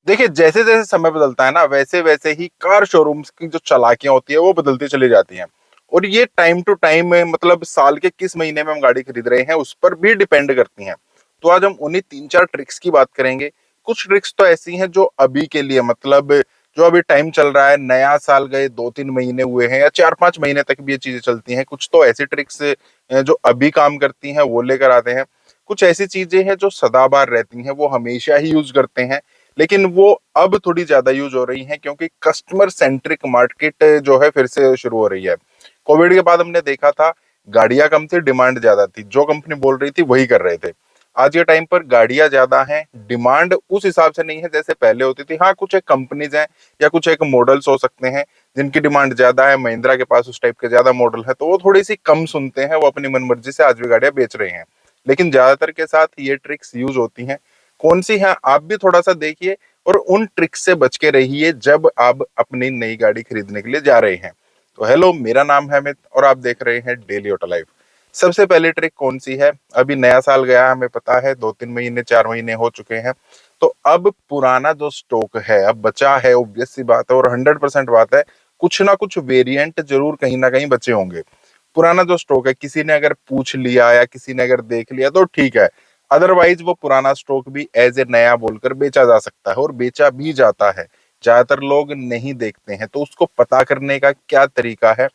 देखिए, जैसे जैसे समय बदलता है ना, वैसे वैसे ही कार शोरूम्स की जो चालाकियां होती है वो बदलती चली जाती हैं। और ये टाइम टू टाइम मतलब साल के किस महीने में हम गाड़ी खरीद रहे हैं उस पर भी डिपेंड करती हैं। तो आज हम उन्हीं तीन चार ट्रिक्स की बात करेंगे। कुछ ट्रिक्स तो ऐसी हैं जो अभी के लिए मतलब जो अभी टाइम चल रहा है, नया साल गए 2-3 महीने हुए हैं या 4-5 महीने तक भी ये चीजें चलती हैं। कुछ तो ऐसी ट्रिक्स जो अभी काम करती हैं वो लेकर आते हैं। कुछ ऐसी चीजें हैं जो सदाबहार रहती हैं, वो हमेशा ही यूज करते हैं, लेकिन वो अब थोड़ी ज्यादा यूज हो रही हैं क्योंकि कस्टमर सेंट्रिक मार्केट जो है फिर से शुरू हो रही है। कोविड के बाद हमने देखा था गाड़ियां कम थी, डिमांड ज्यादा थी, जो कंपनी बोल रही थी वही कर रहे थे। आज के टाइम पर गाड़ियां ज्यादा हैं, डिमांड उस हिसाब से नहीं है जैसे पहले होती थी। हाँ, कुछ एक कंपनीज हैं या कुछ एक मॉडल्स हो सकते हैं जिनकी डिमांड ज्यादा है। महिंद्रा के पास उस टाइप के ज्यादा मॉडल है तो वो थोड़ी सी कम सुनते हैं, वो अपनी मनमर्जी से आज भी गाड़ियां बेच रहे हैं। लेकिन ज्यादातर के साथ ये ट्रिक्स यूज होती हैं। कौन सी है आप भी थोड़ा सा देखिए और उन ट्रिक्स से बच के रहिए जब आप अपनी नई गाड़ी खरीदने के लिए जा रहे हैं। तो हेलो, मेरा नाम है अमित और आप देख रहे हैं डेली ऑटो लाइफ। सबसे पहली ट्रिक कौन सी है? अभी नया साल गया, हमें पता है 2-3 महीने 4 महीने हो चुके हैं। तो अब पुराना जो स्टॉक है अब बचा है, ऑब्वियस सी बात है और 100% बात है, कुछ ना कुछ वेरिएंट जरूर कहीं ना कहीं बचे होंगे। पुराना जो स्टॉक है किसी ने अगर पूछ लिया या किसी ने अगर देख लिया तो ठीक है, अदरवाइज वो पुराना स्टॉक भी एज ए नया बोलकर बेचा जा सकता है और बेचा भी जाता है। ज्यादातर लोग नहीं देखते हैं, तो उसको पता करने का क्या तरीका है?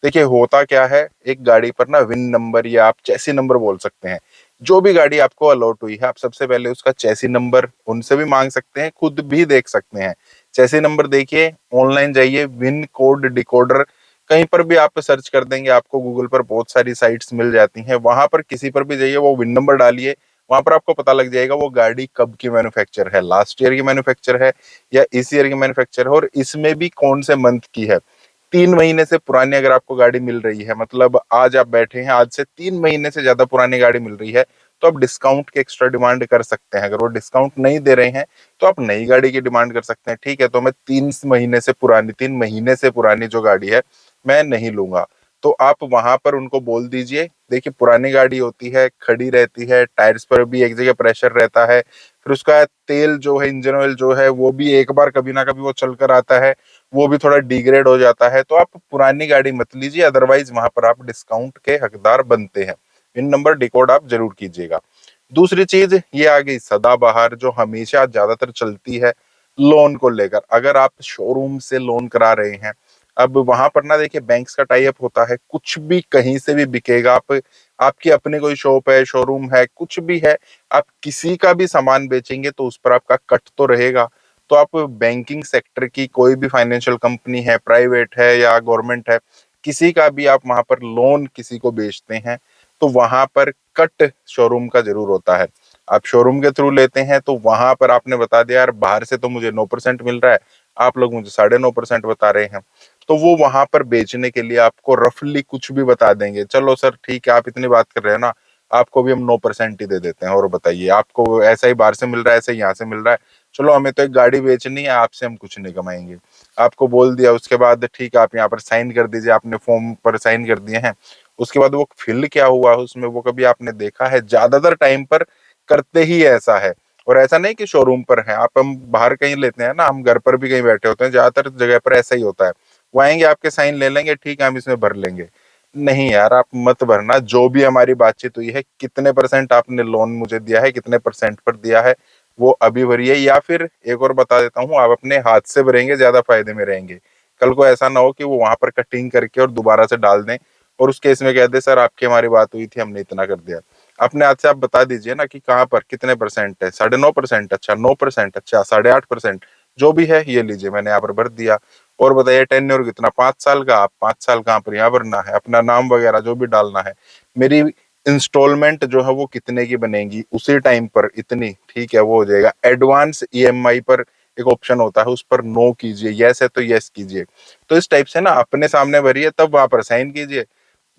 देखिए, होता क्या है, एक गाड़ी पर ना विन नंबर या आप चैसी नंबर बोल सकते हैं। जो भी गाड़ी आपको अलॉट हुई है, आप सबसे पहले उसका चैसी नंबर उनसे भी मांग सकते हैं, खुद भी देख सकते हैं। चैसी नंबर देखिए, ऑनलाइन जाइए, विन कोड डिकोडर कहीं पर भी आप सर्च कर देंगे, आपको गूगल पर बहुत सारी साइट्स मिल जाती हैं। वहां पर किसी पर भी जाइए, वो विन नंबर डालिए, वहां पर आपको पता लग जाएगा वो गाड़ी कब की मैन्युफैक्चर है, लास्ट ईयर की मैन्युफैक्चर है या इस ईयर की मैन्युफैक्चर है और इसमें भी कौन से मंथ की है। 3 महीने से पुरानी अगर आपको गाड़ी मिल रही है, मतलब आज आप बैठे हैं, आज से 3 महीने से ज्यादा पुरानी गाड़ी मिल रही है, तो आप डिस्काउंट की एक्स्ट्रा डिमांड कर सकते हैं। अगर वो डिस्काउंट नहीं दे रहे हैं तो आप नई गाड़ी की डिमांड कर सकते हैं। ठीक है, तो मैं 3 महीने से पुरानी जो गाड़ी है मैं नहीं लूंगा। तो आप वहां पर उनको बोल दीजिए, देखिए पुरानी गाड़ी होती है, खड़ी रहती है, टायर्स पर भी एक जगह प्रेशर रहता है, फिर उसका तेल जो है, इंजन ऑयल जो है, वो भी एक बार कभी ना कभी वो चल कर आता है, वो भी थोड़ा डिग्रेड हो जाता है। तो आप पुरानी गाड़ी मत लीजिए, अदरवाइज वहां पर आप डिस्काउंट के हकदार बनते हैं। इन नंबर डिकोड आप जरूर कीजिएगा। दूसरी चीज ये आ गई सदाबहार, जो हमेशा ज्यादातर चलती है, लोन को लेकर। अगर आप शोरूम से लोन करा रहे हैं, अब वहां पर ना देखिए बैंक्स का टाई अप होता है, कुछ भी कहीं से भी बिकेगा। आप आपकी अपनी कोई शॉप है, शोरूम है, कुछ भी है, आप किसी का भी सामान बेचेंगे तो उस पर आपका कट तो रहेगा। तो आप बैंकिंग सेक्टर की कोई भी फाइनेंशियल कंपनी है, प्राइवेट है या गवर्नमेंट है, किसी का भी आप वहां पर लोन किसी को बेचते हैं तो वहां पर कट शोरूम का जरूर होता है। आप शोरूम के थ्रू लेते हैं तो वहां पर आपने बता दिया यार बाहर से तो मुझे 9% मिल रहा है, आप लोग मुझे 9.5% बता रहे हैं, तो वो वहां पर बेचने के लिए आपको रफली कुछ भी बता देंगे। चलो सर ठीक है, आप इतनी बात कर रहे हैं ना, आपको भी हम 9% ही दे देते हैं, और बताइए आपको ऐसा ही बाहर से मिल रहा है, ऐसा ही यहाँ से मिल रहा है, चलो हमें तो एक गाड़ी बेचनी है, आपसे हम कुछ नहीं कमाएंगे। आपको बोल दिया, उसके बाद ठीक है आप यहाँ पर साइन कर दीजिए, आपने फॉर्म पर साइन कर दिए हैं, उसके बाद वो फिल क्या हुआ उसमें वो कभी आपने देखा है? ज्यादातर टाइम पर करते ही ऐसा है। और ऐसा नहीं कि शोरूम पर है, आप हम बाहर कहीं लेते हैं ना, हम घर पर भी कहीं बैठे होते हैं, ज्यादातर जगह पर ऐसा ही होता है। वो आएंगे, आपके साइन ले लेंगे, ठीक है हम इसमें भर लेंगे। नहीं यार, आप मत भरना। जो भी हमारी बातचीत हुई है, कितने परसेंट आपने लोन मुझे दिया है, कितने परसेंट पर दिया है, वो अभी भरिए। या फिर एक और बता देता हूँ, आप अपने हाथ से भरेंगे ज्यादा फायदे में रहेंगे। कल को ऐसा ना हो कि वो वहां पर कटिंग करके और दोबारा से डाल दें और उस केस में कह दे सर आपकी हमारी बात हुई थी, हमने इतना कर दिया। अपने हाथ से आप बता दीजिए ना कि कहाँ पर कितने परसेंट है, 9.5%, अच्छा 9%, अच्छा 8.5%, जो भी है ये लीजिए, मैंने यहाँ पर भर दिया। और बताइए टेन्योर कितना, 5 साल का? आप 5 साल कहाँ पर यहाँ भरना है, अपना नाम वगैरह जो भी डालना है। मेरी इंस्टॉलमेंट जो है वो कितने की बनेगी उसी टाइम पर इतनी, ठीक है वो हो जाएगा। एडवांस ईएमआई पर एक ऑप्शन होता है, उस पर नो कीजिए, यस है तो यस कीजिए। तो इस टाइप से ना अपने सामने भरिए, तब वहां पर साइन कीजिए।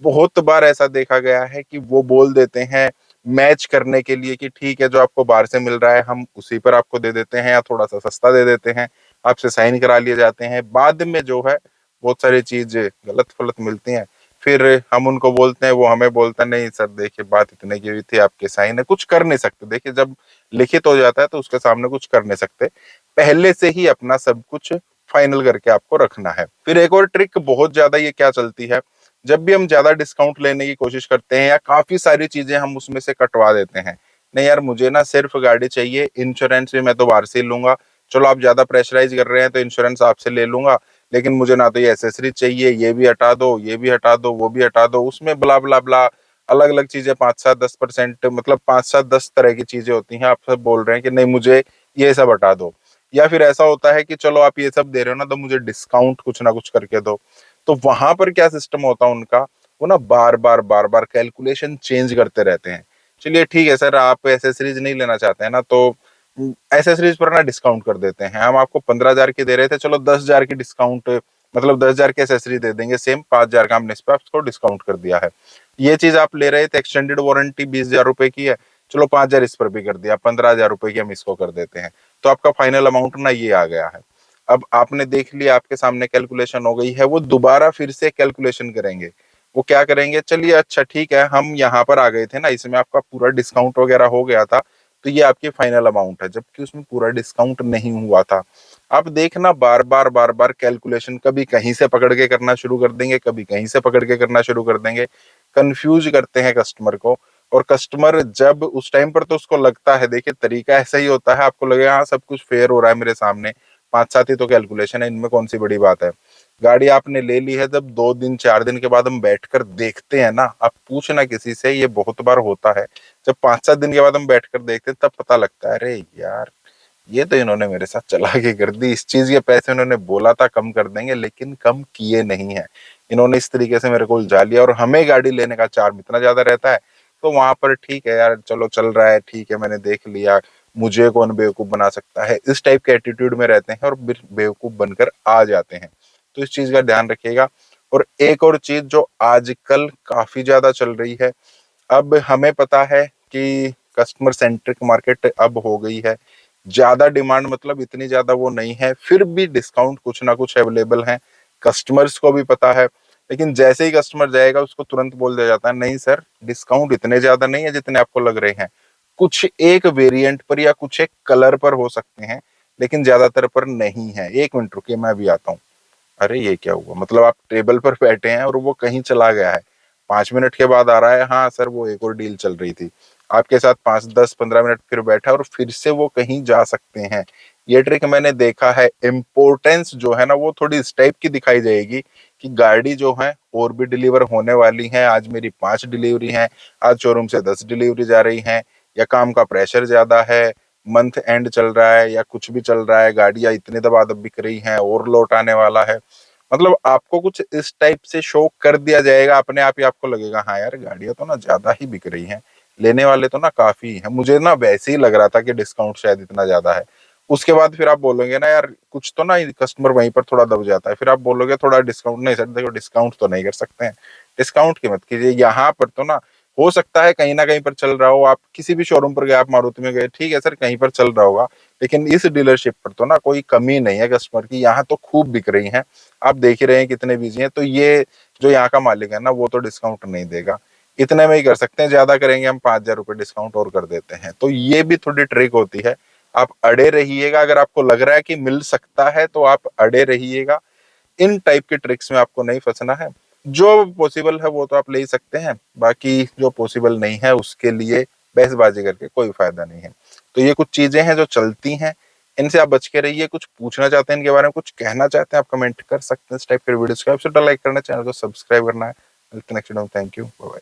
बहुत बार ऐसा देखा गया है कि वो बोल देते हैं मैच करने के लिए कि ठीक है जो आपको बाहर से मिल रहा है हम उसी पर आपको दे देते हैं या थोड़ा सा सस्ता दे देते हैं, आपसे साइन करा लिए जाते हैं। बाद में जो है बहुत सारी चीज गलत फलत मिलती हैं। फिर हम उनको बोलते हैं, वो हमें बोलता है नहीं सर देखिए बात इतने की हुई थी, आपके साइन है, कुछ कर नहीं सकते। देखिए जब लिखित हो जाता है तो उसके सामने कुछ कर नहीं सकते, पहले से ही अपना सब कुछ फाइनल करके आपको रखना है। फिर एक और ट्रिक बहुत ज्यादा ये क्या चलती है, जब भी हम ज्यादा डिस्काउंट लेने की कोशिश करते हैं या काफी सारी चीजें हम उसमें से कटवा देते हैं, नहीं यार मुझे ना सिर्फ गाड़ी चाहिए, इंश्योरेंस भी मैं तो बाहर से ही लूंगा, चलो आप ज्यादा प्रेशराइज कर रहे हैं तो इंश्योरेंस आपसे ले लूंगा, लेकिन मुझे ना तो ये एसेसरीज चाहिए, ये भी हटा दो, ये भी हटा दो, वो भी हटा दो, उसमें ब्ला ब्ला ब्ला अलग अलग चीजें 5-7-10%, मतलब 5-7-10 तरह की चीजें होती हैं, आप सब बोल रहे हैं कि नहीं मुझे ये सब हटा दो। या फिर ऐसा होता है कि चलो आप ये सब दे रहे हो ना तो मुझे डिस्काउंट कुछ ना कुछ करके दो। तो वहां पर क्या सिस्टम होता है उनका, वो ना बार बार कैलकुलेशन चेंज करते रहते हैं। चलिए ठीक है सर, आप एसेसरीज नहीं लेना चाहते हैं ना, तो एसेसरीज पर ना डिस्काउंट कर देते हैं, हम आपको 15,000 की दे रहे थे, चलो 10,000 की डिस्काउंट, मतलब 10,000 की एसेसरीज दे देंगे, सेम 5,000 का हमने इस पर आपको डिस्काउंट कर दिया है। ये चीज आप ले रहे थे, एक्सटेंडेड वारंटी 20,000 रुपए की है, चलो 5,000 इस पर भी कर दिया, 15,000 रुपए की हम इसको कर देते हैं। तो आपका फाइनल अमाउंट ना ये आ गया है। अब आपने देख लिया, आपके सामने कैलकुलेशन हो गई है, वो दोबारा फिर से कैलकुलेशन करेंगे। वो क्या करेंगे, चलिए अच्छा ठीक है, हम यहाँ पर आ गए थे ना, इसमें आपका पूरा डिस्काउंट वगैरह हो गया था, तो ये आपकी फाइनल अमाउंट है, जबकि उसमें पूरा डिस्काउंट नहीं हुआ था। आप देखना बार बार कैलकुलेशन कभी कहीं से पकड़ के करना शुरू कर देंगे, कभी कहीं से पकड़ के करना शुरू कर देंगे, कंफ्यूज करते हैं कस्टमर को। और कस्टमर जब उस टाइम पर तो उसको लगता है, देखिए तरीका ऐसा ही होता है, आपको लगेगा हाँ सब कुछ फेयर हो रहा है मेरे सामने, 5-7 ही तो कैलकुलेशन है, इनमें कौन सी बड़ी बात है। गाड़ी आपने ले ली है, जब 2 दिन 4 दिन के बाद हम बैठकर देखते हैं ना, आप पूछना किसी से, ये बहुत बार होता है, जब 5-7 दिन के बाद हम बैठकर देखते हैं तब पता लगता है अरे यार ये तो इन्होंने मेरे साथ चलाकी कर दी, इस चीज के पैसे इन्होंने बोला था कम कर देंगे लेकिन कम किए नहीं है, इन्होंने इस तरीके से मेरे को उलझा लिया, और हमें गाड़ी लेने का चार्म इतना ज्यादा रहता है। तो वहां पर ठीक है यार, चलो चल रहा है, ठीक है मैंने देख लिया, मुझे कौन बेवकूफ बना सकता है, इस टाइप के एटीट्यूड में रहते हैं और बेवकूफ बनकर आ जाते हैं। तो इस चीज का ध्यान रखिएगा। और एक और चीज जो आजकल काफी ज्यादा चल रही है, अब हमें पता है कि कस्टमर सेंट्रिक मार्केट अब हो गई है, ज्यादा डिमांड मतलब इतनी ज्यादा वो नहीं है, फिर भी डिस्काउंट कुछ ना कुछ अवेलेबल है, कस्टमर्स को भी पता है। लेकिन जैसे ही कस्टमर जाएगा उसको तुरंत बोल दिया जाता है नहीं सर डिस्काउंट इतने ज्यादा नहीं है जितने आपको लग रहे हैं, कुछ एक वेरिएंट पर या कुछ एक कलर पर हो सकते हैं, लेकिन ज्यादातर पर नहीं है। 1 मिनट रुकिए मैं भी आता हूँ। अरे ये क्या हुआ, मतलब आप टेबल पर बैठे हैं और वो कहीं चला गया है, 5 मिनट के बाद आ रहा है, हाँ सर वो एक और डील चल रही थी, आपके साथ 5-10-15 मिनट फिर बैठा और फिर से वो कहीं जा सकते हैं। ये ट्रिक मैंने देखा है। इम्पोर्टेंस जो है ना वो थोड़ी इस टाइप की दिखाई जाएगी कि गाड़ी जो है और भी डिलीवर होने वाली है, आज मेरी 5 डिलीवरी है, आज शोरूम से 10 डिलीवरी जा रही हैं, या काम का प्रेशर ज्यादा है, मंथ एंड चल रहा है, या कुछ भी चल रहा है, गाड़ियां इतने दबादब बिक रही हैं और लौट आने वाला है, मतलब आपको कुछ इस टाइप से शो कर दिया जाएगा, अपने आप ही आपको लगेगा हाँ यार गाड़ियां तो ना ज्यादा ही बिक रही हैं, लेने वाले तो ना काफी है, मुझे ना वैसे ही लग रहा था कि डिस्काउंट शायद इतना ज्यादा है। उसके बाद फिर आप बोलोगे ना यार कुछ तो ना, कस्टमर वहीं पर थोड़ा दब जाता है, फिर आप बोलोगे थोड़ा डिस्काउंट, नहीं सर देखो डिस्काउंट तो नहीं कर सकते हैं, डिस्काउंट की मत कीजिए, यहाँ पर तो ना हो सकता है कहीं ना कहीं पर चल रहा हो, आप किसी भी शोरूम पर गए, आप मारुति में गए, ठीक है सर कहीं पर चल रहा होगा, लेकिन इस डीलरशिप पर तो ना कोई कमी नहीं है कस्टमर की, यहाँ तो खूब बिक रही हैं, आप देख ही रहे हैं कितने बिजी हैं, तो ये जो यहाँ का मालिक है ना वो तो डिस्काउंट नहीं देगा, इतने में ही कर सकते हैं, ज्यादा करेंगे हम 5,000 रुपए डिस्काउंट और कर देते हैं। तो ये भी थोड़ी ट्रिक होती है, आप अड़े रहिएगा, अगर आपको लग रहा है कि मिल सकता है तो आप अड़े रहिएगा, इन टाइप के ट्रिक्स में आपको नहीं फंसना है। जो पॉसिबल है वो तो आप ले ही सकते हैं, बाकी जो पॉसिबल नहीं है उसके लिए बहसबाजी करके कोई फायदा नहीं है। तो ये कुछ चीजें हैं जो चलती हैं, इनसे आप बच के रहिए। कुछ पूछना चाहते हैं इनके बारे में, कुछ कहना चाहते हैं, आप कमेंट कर सकते हैं इस टाइप के वीडियोस को, आपसे लाइक करना, चैनल को सब्सक्राइब करना है। Thank you, bye bye.